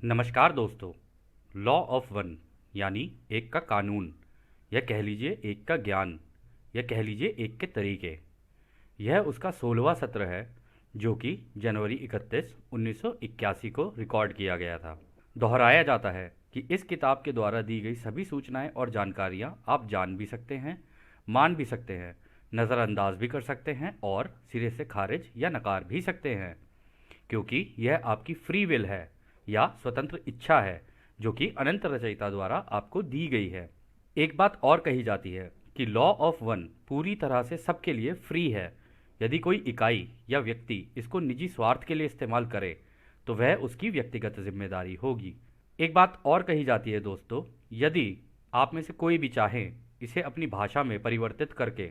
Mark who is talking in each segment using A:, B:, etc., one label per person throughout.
A: नमस्कार दोस्तों। Law of one यानी एक का कानून, या कह लीजिए एक का ज्ञान, या कह लीजिए एक के तरीके। यह उसका 16वां सत्र है जो कि जनवरी 31 1981 को रिकॉर्ड किया गया था। दोहराया जाता है कि इस किताब के द्वारा दी गई सभी सूचनाएं और जानकारियां आप जान भी सकते हैं, मान भी सकते हैं, नज़रअंदाज भी कर सकते हैं और सिरे से खारिज या नकार भी सकते हैं, क्योंकि यह आपकी फ्री विल है या स्वतंत्र इच्छा है जो कि अनंत रचयिता द्वारा आपको दी गई है। एक बात और कही जाती है कि लॉ ऑफ वन पूरी तरह से सबके लिए फ्री है। यदि कोई इकाई या व्यक्ति इसको निजी स्वार्थ के लिए इस्तेमाल करे तो वह उसकी व्यक्तिगत जिम्मेदारी होगी। एक बात और कही जाती है दोस्तों, यदि आप में से कोई भी चाहे इसे अपनी भाषा में परिवर्तित करके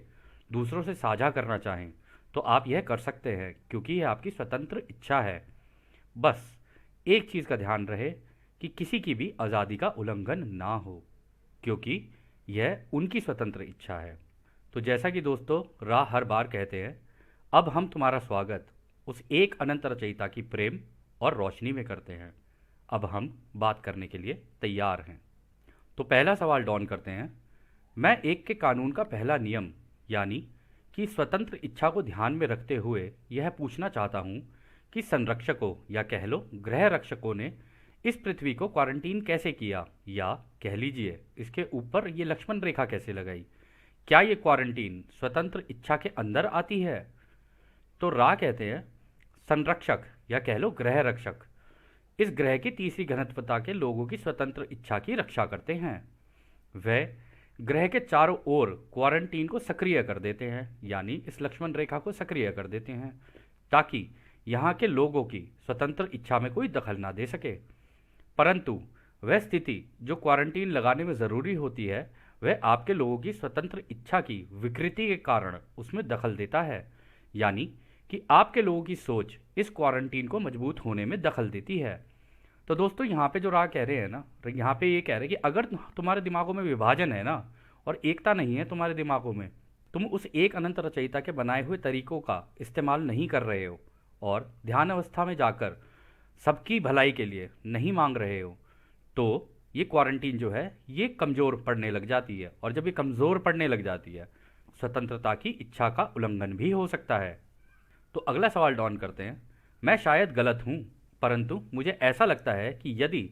A: दूसरों से साझा करना चाहें तो आप यह कर सकते हैं, क्योंकि यह आपकी स्वतंत्र इच्छा है। बस एक चीज़ का ध्यान रहे कि किसी की भी आज़ादी का उल्लंघन ना हो, क्योंकि यह उनकी स्वतंत्र इच्छा है। तो जैसा कि दोस्तों राह हर बार कहते हैं, अब हम तुम्हारा स्वागत उस एक अनंत रचयिता की प्रेम और रोशनी में करते हैं। अब हम बात करने के लिए तैयार हैं। तो पहला सवाल डॉन करते हैं। मैं एक के कानून का पहला नियम यानी कि स्वतंत्र इच्छा को ध्यान में रखते हुए यह पूछना चाहता हूँ कि संरक्षकों या कह लो गृह रक्षकों ने इस पृथ्वी को क्वारंटीन कैसे किया, या कह लीजिए इसके ऊपर ये लक्ष्मण रेखा कैसे लगाई। क्या ये क्वारंटीन स्वतंत्र इच्छा के अंदर आती है? तो रा कहते हैं संरक्षक या कह लो गृह रक्षक इस ग्रह की तीसरी घनत्वता के लोगों की स्वतंत्र इच्छा की रक्षा करते हैं। वह ग्रह के चारों ओर क्वारंटीन को सक्रिय कर देते हैं, यानी इस लक्ष्मण रेखा को सक्रिय कर देते हैं, ताकि यहाँ के लोगों की स्वतंत्र इच्छा में कोई दखल ना दे सके। परंतु वह स्थिति जो क्वारंटीन लगाने में ज़रूरी होती है, वह आपके लोगों की स्वतंत्र इच्छा की विकृति के कारण उसमें दखल देता है, यानी कि आपके लोगों की सोच इस क्वारंटीन को मजबूत होने में दखल देती है। तो दोस्तों यहाँ पे जो राह कह रहे हैं ना, यहाँ पे ये कह रहे हैं कि अगर तुम्हारे दिमागों में विभाजन है ना और एकता नहीं है तुम्हारे दिमागों में, तुम उस एक अनंत रचयिता के बनाए हुए तरीकों का इस्तेमाल नहीं कर रहे हो और ध्यान अवस्था में जाकर सबकी भलाई के लिए नहीं मांग रहे हो, तो ये क्वारंटीन जो है ये कमज़ोर पड़ने लग जाती है, और जब ये कमज़ोर पड़ने लग जाती है स्वतंत्रता की इच्छा का उल्लंघन भी हो सकता है। तो अगला सवाल डॉन करते हैं। मैं शायद गलत हूँ, परंतु मुझे ऐसा लगता है कि यदि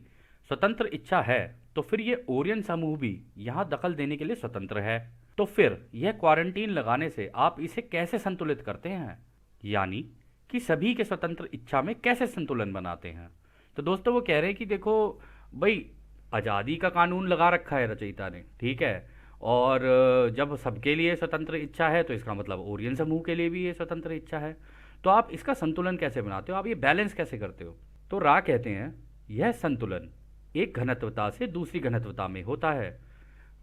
A: स्वतंत्र इच्छा है तो फिर ये ओरियन समूह भी यहाँ दखल देने के लिए स्वतंत्र है। तो फिर यह क्वारंटीन लगाने से आप इसे कैसे संतुलित करते हैं, यानी कि सभी के स्वतंत्र इच्छा में कैसे संतुलन बनाते हैं? तो दोस्तों वो कह रहे हैं कि देखो भाई, आज़ादी का कानून लगा रखा है रचयिता ने, ठीक है, और जब सबके लिए स्वतंत्र इच्छा है तो इसका मतलब ओरियन समूह के लिए भी ये स्वतंत्र इच्छा है। तो आप इसका संतुलन कैसे बनाते हो, आप ये बैलेंस कैसे करते हो? तो रा कहते हैं यह संतुलन एक घनत्वता से दूसरी घनत्वता में होता है।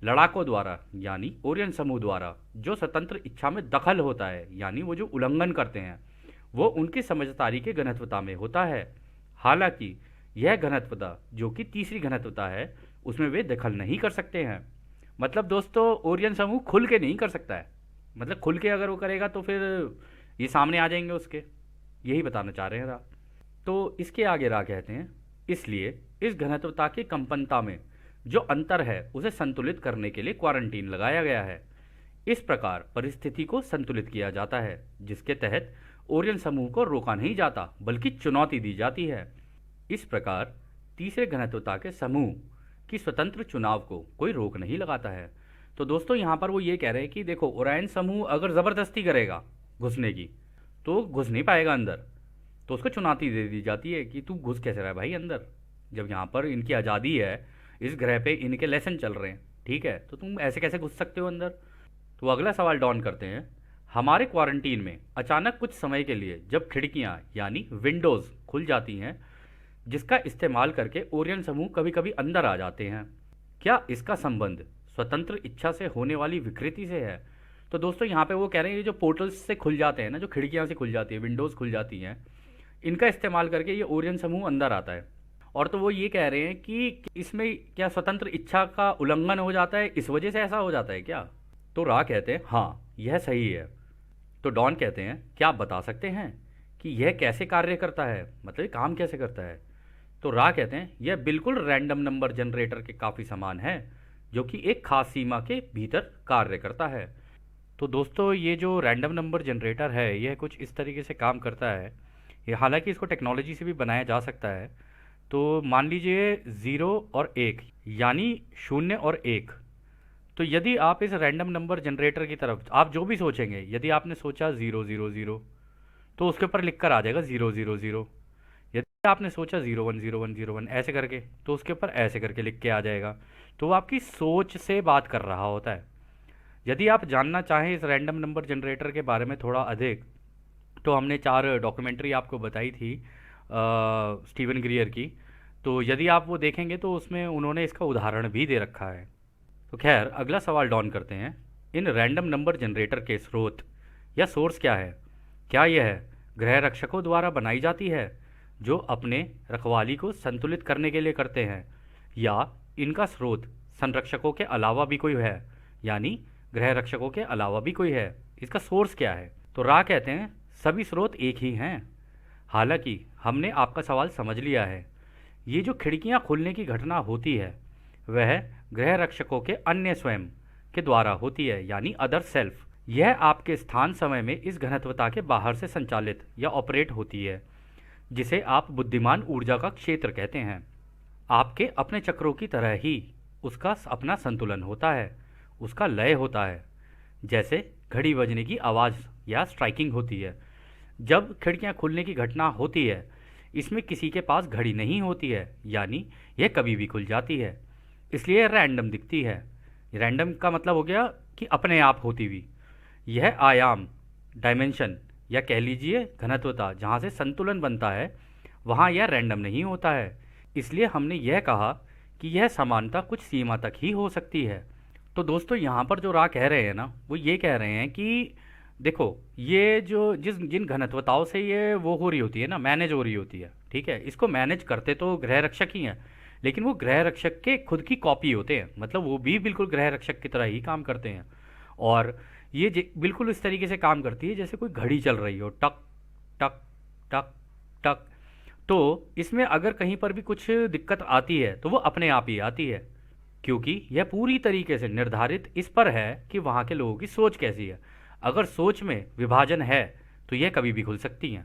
A: लड़ाकों द्वारा यानी ओरियन समूह द्वारा जो स्वतंत्र इच्छा में दखल होता है, यानी वो जो उल्लंघन करते हैं, वो उनकी समझदारी के घनत्वता में होता है। हालांकि यह घनत्वता जो कि तीसरी घनत्वता है उसमें वे दखल नहीं कर सकते हैं। मतलब दोस्तों ओरियन समूह खुल के नहीं कर सकता है, मतलब खुल के अगर वो करेगा तो फिर ये सामने आ जाएंगे उसके, यही बताना चाह रहे हैं रा। तो इसके आगे रा कहते हैं इसलिए इस घनत्वता की कंपनता में जो अंतर है उसे संतुलित करने के लिए क्वारंटीन लगाया गया है। इस प्रकार परिस्थिति को संतुलित किया जाता है, जिसके तहत ओरियन समूह को रोका नहीं जाता बल्कि चुनौती दी जाती है। इस प्रकार तीसरे घनत्वता के समूह की स्वतंत्र चुनाव को कोई रोक नहीं लगाता है। तो दोस्तों यहाँ पर वो ये कह रहे हैं कि देखो ओरायन समूह अगर ज़बरदस्ती करेगा घुसने की तो घुस नहीं पाएगा अंदर, तो उसको चुनौती दे दी जाती है कि तू घुस कैसे रहा है भाई अंदर, जब यहाँ पर इनकी आज़ादी है, इस ग्रह पे इनके लेसन चल रहे हैं, ठीक है, तो तुम ऐसे कैसे घुस सकते हो अंदर। तो अगला सवाल डॉन करते हैं। हमारे क्वारंटीन में अचानक कुछ समय के लिए जब खिड़कियां यानी विंडोज़ खुल जाती हैं, जिसका इस्तेमाल करके ओरियन समूह कभी कभी अंदर आ जाते हैं, क्या इसका संबंध स्वतंत्र इच्छा से होने वाली विकृति से है? तो दोस्तों यहाँ पे वो कह रहे हैं ये जो पोर्टल्स से खुल जाते हैं ना, जो खिड़कियाँ से खुल जाती है, विंडोज़ खुल जाती हैं, इनका इस्तेमाल करके ये ओरियन समूह अंदर आता है। और तो वो ये कह रहे हैं कि इसमें क्या स्वतंत्र इच्छा का उल्लंघन हो जाता है, इस वजह से ऐसा हो जाता है क्या? तो रा कहते हैं हाँ यह सही है। तो डॉन कहते हैं क्या आप बता सकते हैं कि यह कैसे कार्य करता है, मतलब ये काम कैसे करता है? तो रा कहते हैं यह बिल्कुल रैंडम नंबर जनरेटर के काफ़ी समान है, जो कि एक खास सीमा के भीतर कार्य करता है। तो दोस्तों, ये जो रैंडम नंबर जनरेटर है यह कुछ इस तरीके से काम करता है। ये हालांकि इसको टेक्नोलॉजी से भी बनाया जा सकता है। तो मान लीजिए 0 और 1, यानी 0 और 1। तो यदि आप इस रैंडम नंबर जनरेटर की तरफ आप जो भी सोचेंगे, यदि आपने सोचा 0 0 0, तो उसके ऊपर लिख कर आ जाएगा 0 0 0। यदि आपने सोचा 0 1 0 1 0 1 ऐसे करके, तो उसके ऊपर ऐसे करके लिख के आ जाएगा। तो वो आपकी सोच से बात कर रहा होता है। यदि आप जानना चाहें इस रैंडम नंबर जनरेटर के बारे में थोड़ा अधिक, तो हमने 4 डॉक्यूमेंट्री आपको बताई थी स्टीवन ग्रियर की। तो यदि आप वो देखेंगे तो उसमें उन्होंने इसका उदाहरण भी दे रखा है। तो खैर, अगला सवाल डॉन करते हैं। इन रैंडम नंबर जनरेटर के स्रोत या सोर्स क्या है? क्या यह गृह रक्षकों द्वारा बनाई जाती है, जो अपने रखवाली को संतुलित करने के लिए करते हैं, या इनका स्रोत संरक्षकों के अलावा भी कोई है, यानी गृह रक्षकों के अलावा भी कोई है? इसका सोर्स क्या है? तो रा कहते हैं सभी स्रोत एक ही हैं। हालांकि हमने आपका सवाल समझ लिया है। ये जो खिड़कियां खुलने की घटना होती है वह गृह रक्षकों के अन्य स्वयं के द्वारा होती है, यानी अदर सेल्फ। यह आपके स्थान समय में इस घनत्वता के बाहर से संचालित या ऑपरेट होती है, जिसे आप बुद्धिमान ऊर्जा का क्षेत्र कहते हैं। आपके अपने चक्रों की तरह ही उसका अपना संतुलन होता है, उसका लय होता है। जैसे घड़ी बजने की आवाज़ या स्ट्राइकिंग होती है। जब खिड़कियां खुलने की घटना होती है, इसमें किसी के पास घड़ी नहीं होती है, यानी यह कभी भी खुल जाती है, इसलिए रैंडम दिखती है। रैंडम का मतलब हो गया कि अपने आप होती हुई। यह आयाम, डायमेंशन, या कह लीजिए घनत्वता जहाँ से संतुलन बनता है, वहाँ यह रैंडम नहीं होता है। इसलिए हमने यह कहा कि यह समानता कुछ सीमा तक ही हो सकती है। तो दोस्तों, यहाँ पर जो रा कह रहे हैं ना, वो ये कह रहे हैं कि देखो, ये जो जिन घनत्वताओं से ये वो हो रही होती है ना, मैनेज हो रही होती है, ठीक है, इसको मैनेज करते तो गृह रक्षक ही हैं, लेकिन वो गृह रक्षक के खुद की कॉपी होते हैं। मतलब वो भी बिल्कुल गृह रक्षक की तरह ही काम करते हैं। और ये बिल्कुल इस तरीके से काम करती है जैसे कोई घड़ी चल रही हो, टक टक टक टक। तो इसमें अगर कहीं पर भी कुछ दिक्कत आती है तो वो अपने आप ही आती है, क्योंकि यह पूरी तरीके से निर्धारित इस पर है कि वहाँ के लोगों की सोच कैसी है। अगर सोच में विभाजन है तो यह कभी भी खुल सकती हैं।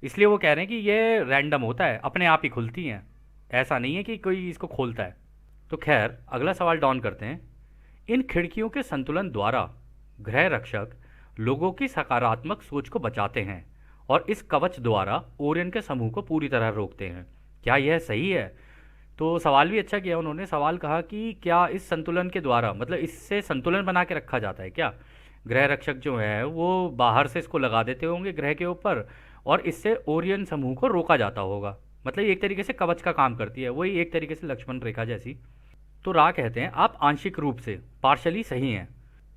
A: इसलिए वो कह रहे हैं कि ये रैंडम होता है, अपने आप ही खुलती हैं, ऐसा नहीं है कि कोई इसको खोलता है। तो खैर, अगला सवाल डॉन करते हैं। इन खिड़कियों के संतुलन द्वारा गृह रक्षक लोगों की सकारात्मक सोच को बचाते हैं और इस कवच द्वारा ओरियन के समूह को पूरी तरह रोकते हैं। क्या यह सही है? तो सवाल भी अच्छा किया उन्होंने। सवाल कहा कि क्या इस संतुलन के द्वारा, मतलब इससे संतुलन बना के रखा जाता है क्या? गृह रक्षक जो है वो बाहर से इसको लगा देते होंगे ग्रह के ऊपर, और इससे ओरियन समूह को रोका जाता होगा। मतलब एक तरीके से कवच का काम करती है, वही एक तरीके से लक्ष्मण रेखा जैसी। तो रा कहते हैं आप आंशिक रूप से पार्शली सही हैं।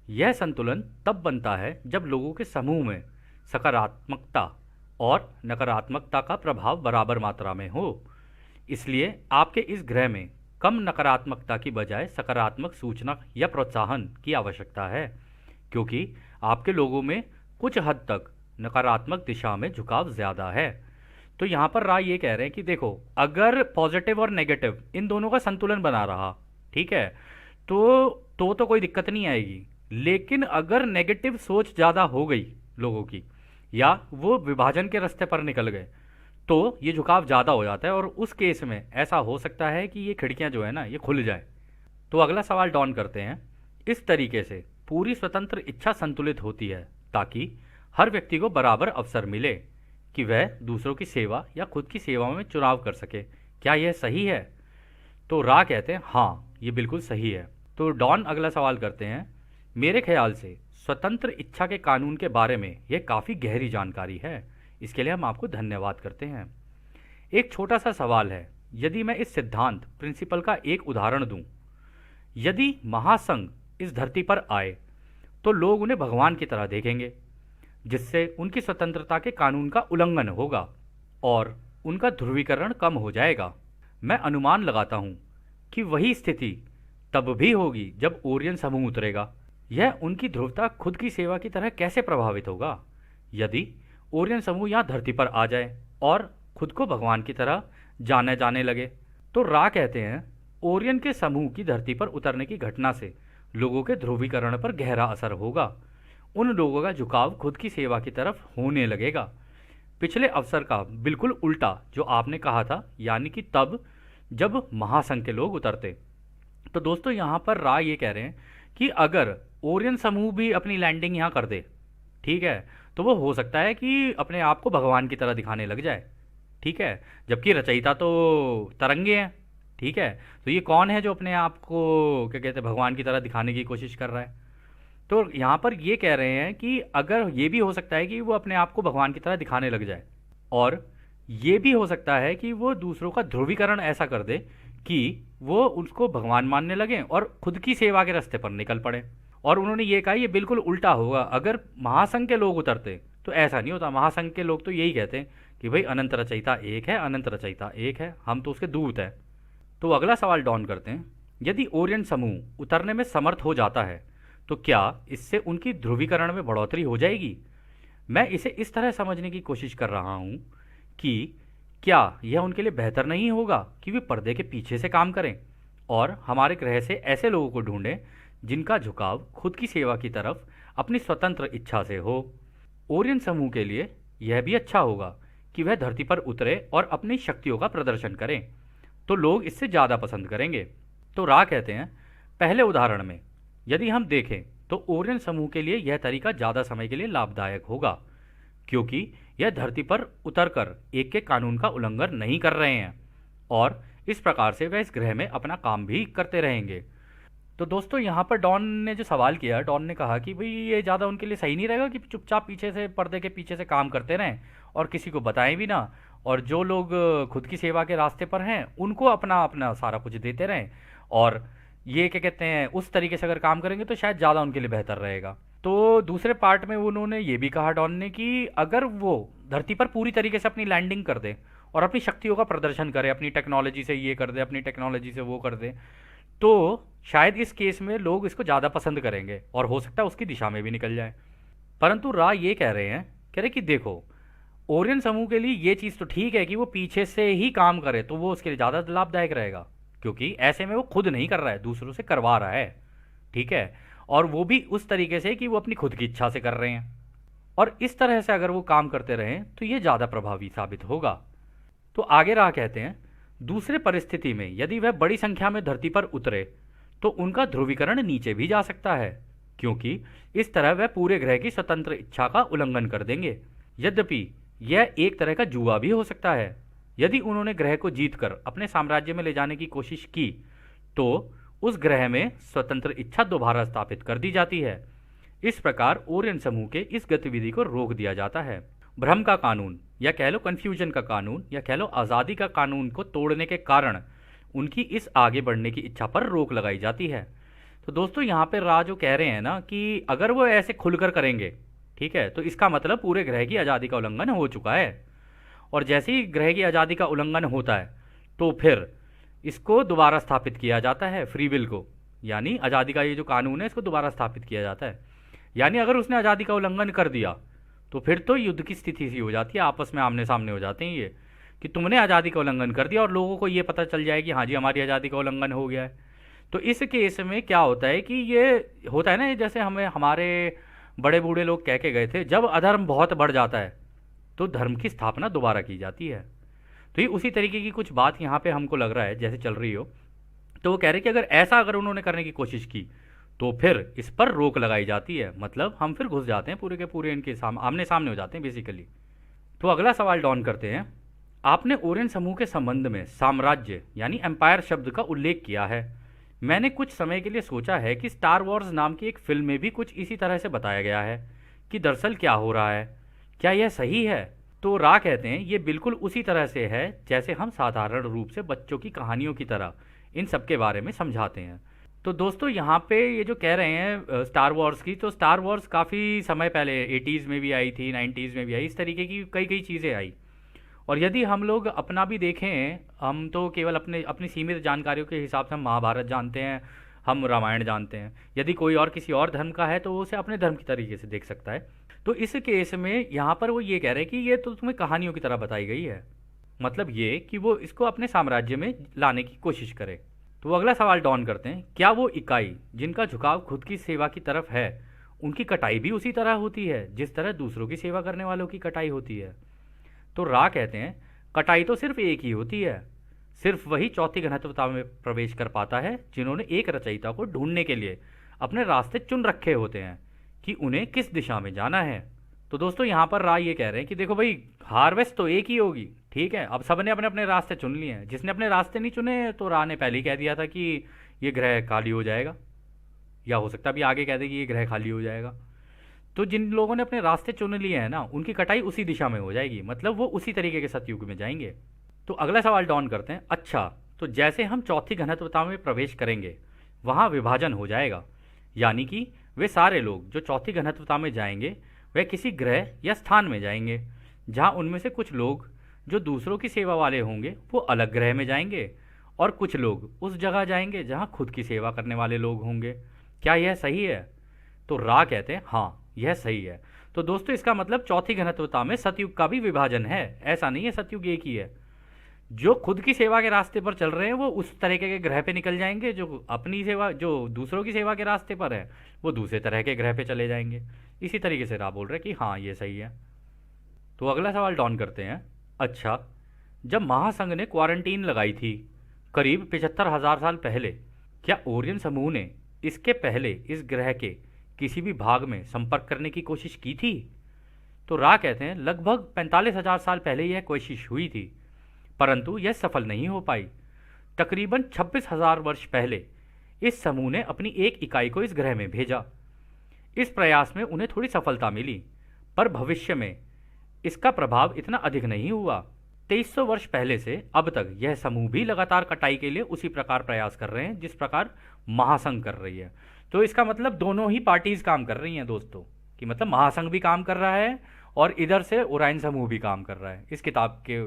A: यह संतुलन तब बनता है जब लोगों के समूह में सकारात्मकता और नकारात्मकता का प्रभाव बराबर मात्रा में हो। इसलिए आपके इस ग्रह में कम नकारात्मकता की बजाय सकारात्मक सूचना या प्रोत्साहन की आवश्यकता है, क्योंकि आपके लोगों में कुछ हद तक नकारात्मक दिशा में झुकाव ज़्यादा है। तो यहाँ पर राय ये कह रहे हैं कि देखो, अगर पॉजिटिव और नेगेटिव इन दोनों का संतुलन बना रहा, ठीक है, तो कोई दिक्कत नहीं आएगी। लेकिन अगर नेगेटिव सोच ज़्यादा हो गई लोगों की, या वो विभाजन के रास्ते पर निकल गए, तो ये झुकाव ज़्यादा हो जाता है, और उस केस में ऐसा हो सकता है कि ये खिड़कियाँ जो है ना, ये खुल जाए। तो अगला सवाल डॉन करते हैं। इस तरीके से पूरी स्वतंत्र इच्छा संतुलित होती है ताकि हर व्यक्ति को बराबर अवसर मिले कि वह दूसरों की सेवा या खुद की सेवा में चुनाव कर सके। क्या यह सही है? तो रा कहते हैं हाँ, ये बिल्कुल सही है। तो डॉन अगला सवाल करते हैं। मेरे ख्याल से स्वतंत्र इच्छा के कानून के बारे में यह काफ़ी गहरी जानकारी है, इसके लिए हम आपको धन्यवाद करते हैं। एक छोटा सा सवाल है, यदि मैं इस सिद्धांत प्रिंसिपल का एक उदाहरण दूं, यदि महासंघ इस धरती पर आए तो लोग उन्हें भगवान की तरह देखेंगे, जिससे उनकी स्वतंत्रता के कानून का उल्लंघन होगा और उनका ध्रुवीकरण कम हो जाएगा। मैं अनुमान लगाता हूं कि वही स्थिति तब भी होगी जब ओरियन समूह उतरेगा। यह उनकी ध्रुवता खुद की सेवा की तरह कैसे प्रभावित होगा? यदि ओरियन समूह यहाँ धरती पर आ जाए और खुद को भगवान की तरह जाने जाने लगे। तो रा कहते हैं ओरियन के समूह की धरती पर उतरने की घटना से लोगों के ध्रुवीकरण पर गहरा असर होगा। उन लोगों का झुकाव खुद की सेवा की तरफ होने लगेगा। पिछले अवसर का बिल्कुल उल्टा जो आपने कहा था, यानी कि तब जब महासंघ के लोग उतरते। तो दोस्तों यहाँ पर राय ये कह रहे हैं कि अगर ओरियन समूह भी अपनी लैंडिंग यहाँ कर दे, ठीक है, तो वो हो सकता है कि अपने आप को भगवान की तरह दिखाने लग जाए, ठीक है, जबकि रचयिता तो तरंगे हैं, ठीक है। तो ये कौन है जो अपने आप को क्या कहते हैं भगवान की तरह दिखाने की कोशिश कर रहा है? तो यहाँ पर ये कह रहे हैं कि अगर ये भी हो सकता है कि वो अपने आप को भगवान की तरह दिखाने लग जाए, और ये भी हो सकता है कि वो दूसरों का ध्रुवीकरण ऐसा कर दे कि वो उसको भगवान मानने लगें और खुद की सेवा के रास्ते पर निकल पड़े। और उन्होंने ये कहा ये बिल्कुल उल्टा होगा। अगर महासंघ के लोग उतरते तो ऐसा नहीं होता। महासंघ के लोग तो यही कहते हैं कि भाई अनंत रचयिता एक है, अनंत रचयिता एक है, हम तो उसके दूत हैं। तो अगला सवाल डॉन करते हैं, यदि ओरियन समूह उतरने में समर्थ हो जाता है तो क्या इससे उनकी ध्रुवीकरण में बढ़ोतरी हो जाएगी? मैं इसे इस तरह समझने की कोशिश कर रहा हूं कि क्या यह उनके लिए बेहतर नहीं होगा कि वे पर्दे के पीछे से काम करें और हमारे ग्रह से ऐसे लोगों को ढूंढें जिनका झुकाव खुद की सेवा की तरफ अपनी स्वतंत्र इच्छा से हो। ओरियन समूह के लिए यह भी अच्छा होगा कि वह धरती पर उतरे और अपनी शक्तियों का प्रदर्शन करें, तो लोग इससे ज़्यादा पसंद करेंगे। तो रा कहते हैं पहले उदाहरण में यदि हम देखें तो ओरियन समूह के लिए यह तरीका ज़्यादा समय के लिए लाभदायक होगा, क्योंकि यह धरती पर उतरकर एक के कानून का उल्लंघन नहीं कर रहे हैं और इस प्रकार से वह इस ग्रह में अपना काम भी करते रहेंगे। तो दोस्तों यहाँ पर डॉन ने जो सवाल किया, डॉन ने कहा कि भाई ये ज़्यादा उनके लिए सही नहीं रहेगा कि चुपचाप पीछे से पर्दे के पीछे से काम करते रहें और किसी को बताएं भी ना, और जो लोग खुद की सेवा के रास्ते पर हैं उनको अपना अपना सारा कुछ देते रहें, और ये क्या कहते हैं उस तरीके से अगर काम करेंगे तो शायद ज़्यादा उनके लिए बेहतर रहेगा। तो दूसरे पार्ट में उन्होंने ये भी कहा डॉन ने कि अगर वो धरती पर पूरी तरीके से अपनी लैंडिंग कर दे और अपनी शक्तियों का प्रदर्शन करे, अपनी टेक्नोलॉजी से ये कर दे, अपनी टेक्नोलॉजी से वो कर दे, तो शायद इस केस में लोग इसको ज़्यादा पसंद करेंगे और हो सकता है उसकी दिशा में भी निकल जाए। परंतु राय ये कह रहे हैं, कह रहे कि देखो ओरियन समूह के लिए ये चीज़ तो ठीक है कि वो पीछे से ही काम करे, तो वो उसके लिए ज़्यादा लाभदायक रहेगा, क्योंकि ऐसे में वो खुद नहीं कर रहा है, दूसरों से करवा रहा है, ठीक है, और वो भी उस तरीके से कि वो अपनी खुद की इच्छा से कर रहे हैं। और इस तरह से अगर वो काम करते रहें तो ये ज़्यादा प्रभावी साबित होगा। तो आगे राह कहते हैं दूसरे परिस्थिति में यदि वह बड़ी संख्या में धरती पर उतरे तो उनका ध्रुवीकरण नीचे भी जा सकता है, क्योंकि इस तरह वह पूरे ग्रह की स्वतंत्र इच्छा का उल्लंघन कर देंगे। यद्यपि यह एक तरह का जुआ भी हो सकता है। यदि उन्होंने ग्रह को जीतकर अपने साम्राज्य में ले जाने की कोशिश की तो उस ग्रह में स्वतंत्र इच्छा दोबारा स्थापित कर दी जाती है। इस प्रकार ओरियन समूह के इस गतिविधि को रोक दिया जाता है। भ्रम का कानून या कह लो कन्फ्यूजन का कानून या कह लो आज़ादी का कानून को तोड़ने के कारण उनकी इस आगे बढ़ने की इच्छा पर रोक लगाई जाती है। तो दोस्तों यहाँ पे राज जो कह रहे हैं ना कि अगर वो ऐसे खुलकर करेंगे, ठीक है, तो इसका मतलब पूरे ग्रह की आज़ादी का उल्लंघन हो चुका है, और जैसे ही ग्रह की आज़ादी का उल्लंघन होता है तो फिर इसको दोबारा स्थापित किया जाता है, फ्री विल को, यानी आज़ादी का ये जो कानून है इसको दोबारा स्थापित किया जाता है। यानी अगर उसने आज़ादी का उल्लंघन कर दिया तो फिर तो युद्ध की स्थिति सी हो जाती है, आपस में आमने सामने हो जाते हैं ये कि तुमने आज़ादी का उल्लंघन कर दिया, और लोगों को ये पता चल जाए कि हाँ जी हमारी आज़ादी का उल्लंघन हो गया है। तो इस केस में क्या होता है कि ये होता है ना, जैसे हमें हमारे बड़े बूढ़े लोग कह के गए थे, जब अधर्म बहुत बढ़ जाता है तो धर्म की स्थापना दोबारा की जाती है। तो ये उसी तरीके की कुछ बात यहाँ पे हमको लग रहा है जैसे चल रही हो। तो वो कह रहे कि अगर उन्होंने करने की कोशिश की तो फिर इस पर रोक लगाई जाती है, मतलब हम फिर घुस जाते हैं पूरे के पूरे इनके आमने सामने हो जाते हैं बेसिकली। तो अगला सवाल डॉन करते हैं, आपने ओरियन समूह के संबंध में साम्राज्य यानी एम्पायर शब्द का उल्लेख किया है। मैंने कुछ समय के लिए सोचा है कि स्टार वॉर्स नाम की एक फिल्म में भी कुछ इसी तरह से बताया गया है कि दरअसल क्या हो रहा है, क्या यह सही है? तो रा कहते हैं ये बिल्कुल उसी तरह से है जैसे हम साधारण रूप से बच्चों की कहानियों की तरह इन सब के बारे में समझाते हैं। तो दोस्तों यहाँ पे ये जो कह रहे हैं स्टार वॉर्स की, तो स्टार वॉर्स काफ़ी समय पहले 80s में भी आई थी, 90s में भी आई, इस तरीके की कई कई चीज़ें आई। और यदि हम लोग अपना भी देखें, हम तो केवल अपनी सीमित जानकारियों के हिसाब से हम महाभारत जानते हैं, हम रामायण जानते हैं। यदि कोई और किसी और धर्म का है तो वो उसे अपने धर्म की तरीके से देख सकता है। तो इस केस में यहाँ पर वो ये कह रहे हैं कि ये तो तुम्हें कहानियों की तरह बताई गई है, मतलब ये कि वो इसको अपने साम्राज्य में लाने की कोशिश करे। तो वो अगला सवाल डॉन करते हैं, क्या वो इकाई जिनका झुकाव खुद की सेवा की तरफ है, उनकी कटाई भी उसी तरह होती है जिस तरह दूसरों की सेवा करने वालों की कटाई होती है? तो रा कहते हैं, कटाई तो सिर्फ एक ही होती है। सिर्फ वही चौथी घनत्वता में प्रवेश कर पाता है जिन्होंने एक रचयिता को ढूंढने के लिए अपने रास्ते चुन रखे होते हैं कि उन्हें किस दिशा में जाना है। तो दोस्तों यहाँ पर राय ये कह रहे हैं कि देखो भाई, हार्वेस्ट तो एक ही होगी, ठीक है। अब सबने अपने अपने रास्ते चुन लिए हैं। जिसने अपने रास्ते नहीं चुने, तो रा ने पहले ही कह दिया था कि ये ग्रह खाली हो जाएगा, या हो सकता है भी आगे कह दे कि ये ग्रह खाली हो जाएगा। तो जिन लोगों ने अपने रास्ते चुन लिए हैं ना, उनकी कटाई उसी दिशा में हो जाएगी, मतलब वो उसी तरीके के सतयुग में जाएंगे। तो अगला सवाल डॉन करते हैं, अच्छा तो जैसे हम चौथी घनत्वता में प्रवेश करेंगे वहाँ विभाजन हो जाएगा, यानी कि वे सारे लोग जो चौथी घनत्वता में जाएंगे वे किसी ग्रह या स्थान में जाएंगे, जहाँ उनमें से कुछ लोग जो दूसरों की सेवा वाले होंगे वो अलग ग्रह में जाएंगे, और कुछ लोग उस जगह जाएंगे जहाँ खुद की सेवा करने वाले लोग होंगे। क्या यह सही है? तो रा कहते हैं हाँ, यह सही है। तो दोस्तों इसका मतलब चौथी घनत्वता में सतयुग का भी विभाजन है, ऐसा नहीं है सतयुग एक ही है। जो खुद की सेवा के रास्ते पर चल रहे हैं वो उस तरीके के ग्रह पे निकल जाएंगे, जो अपनी सेवा, जो दूसरों की सेवा के रास्ते पर है वो दूसरे तरह के ग्रह पे चले जाएंगे। इसी तरीके से रा बोल रहे हैं कि हाँ ये सही है। तो अगला सवाल डॉन करते हैं, अच्छा जब महासंघ ने क्वारंटीन लगाई थी करीब 75,000 साल पहले, क्या ओरियन समूह ने इसके पहले इस ग्रह के किसी भी भाग में संपर्क करने की कोशिश की थी? तो रा कहते हैं लगभग 45,000 साल पहले यह कोशिश हुई थी, परंतु यह सफल नहीं हो पाई। तकरीबन 26,000 वर्ष पहले इस समूह ने अपनी एक इकाई को इस ग्रह में भेजा। इस प्रयास में उन्हें थोड़ी सफलता मिली, पर भविष्य में इसका प्रभाव इतना अधिक नहीं हुआ। 2300 वर्ष पहले से अब तक यह समूह भी लगातार कटाई के लिए उसी प्रकार प्रयास कर रहे हैं जिस प्रकार महासंघ कर रही है। तो इसका मतलब दोनों ही पार्टीज काम कर रही हैं दोस्तों, कि मतलब महासंघ भी काम कर रहा है और इधर से ओराइन समूह भी काम कर रहा है, इस किताब के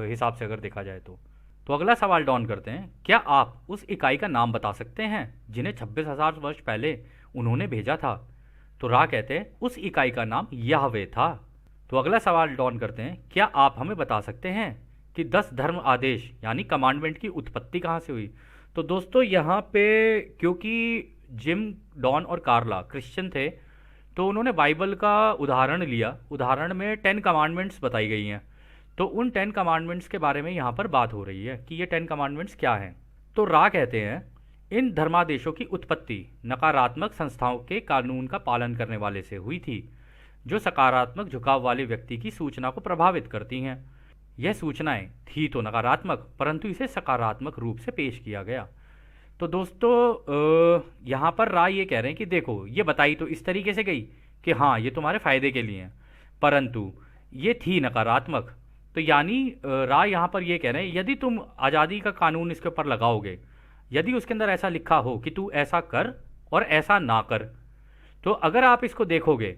A: हिसाब से अगर देखा जाए तो अगला सवाल डॉन करते हैं, क्या आप उस इकाई का नाम बता सकते हैं जिन्हें 26,000 वर्ष पहले उन्होंने भेजा था? तो रा कहते हैं उस इकाई का नाम याहवे था। तो अगला सवाल डॉन करते हैं, क्या आप हमें बता सकते हैं कि 10 धर्म आदेश यानी कमांडमेंट की उत्पत्ति कहाँ से हुई? तो दोस्तों यहाँ पे क्योंकि जिम, डॉन और कार्ला क्रिश्चियन थे, तो उन्होंने बाइबल का उदाहरण लिया। उदाहरण में 10 कमांडमेंट्स बताई गई हैं, तो उन 10 कमांडमेंट्स के बारे में यहाँ पर बात हो रही है कि ये 10 कमांडमेंट्स क्या हैं। तो रा कहते हैं इन धर्मादेशों की उत्पत्ति नकारात्मक संस्थाओं के कानून का पालन करने वाले से हुई थी, जो सकारात्मक झुकाव वाले व्यक्ति की सूचना को प्रभावित करती हैं। यह सूचनाएं थी तो नकारात्मक, परंतु इसे सकारात्मक रूप से पेश किया गया। तो दोस्तों यहाँ पर राय ये कह रहे हैं कि देखो, ये बताई तो इस तरीके से गई कि हाँ ये तुम्हारे फायदे के लिए है, परंतु ये थी नकारात्मक। तो यानी राय यहाँ पर ये कह रहे हैं यदि तुम आज़ादी का कानून इसके ऊपर लगाओगे, यदि उसके अंदर ऐसा लिखा हो कि तू ऐसा कर और ऐसा ना कर, तो अगर आप इसको देखोगे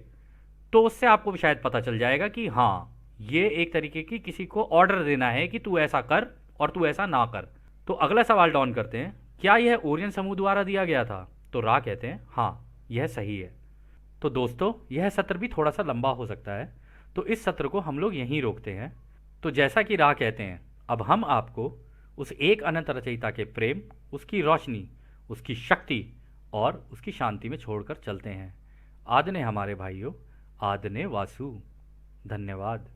A: तो उससे आपको शायद पता चल जाएगा कि हाँ ये एक तरीके की किसी को ऑर्डर देना है कि तू ऐसा कर और तू ऐसा ना कर। तो अगला सवाल डॉन करते हैं, क्या यह ओरियन समूह द्वारा दिया गया था? तो रा कहते हैं हाँ यह सही है। तो दोस्तों यह सत्र भी थोड़ा सा लंबा हो सकता है, तो इस सत्र को हम लोग यहीं रोकते हैं। तो जैसा कि रा कहते हैं, अब हम आपको उस एक अनंत रचयिता के प्रेम, उसकी रोशनी, उसकी शक्ति और उसकी शांति में छोड़कर चलते हैं। आदने हमारे भाइयों, आदने वासु। धन्यवाद।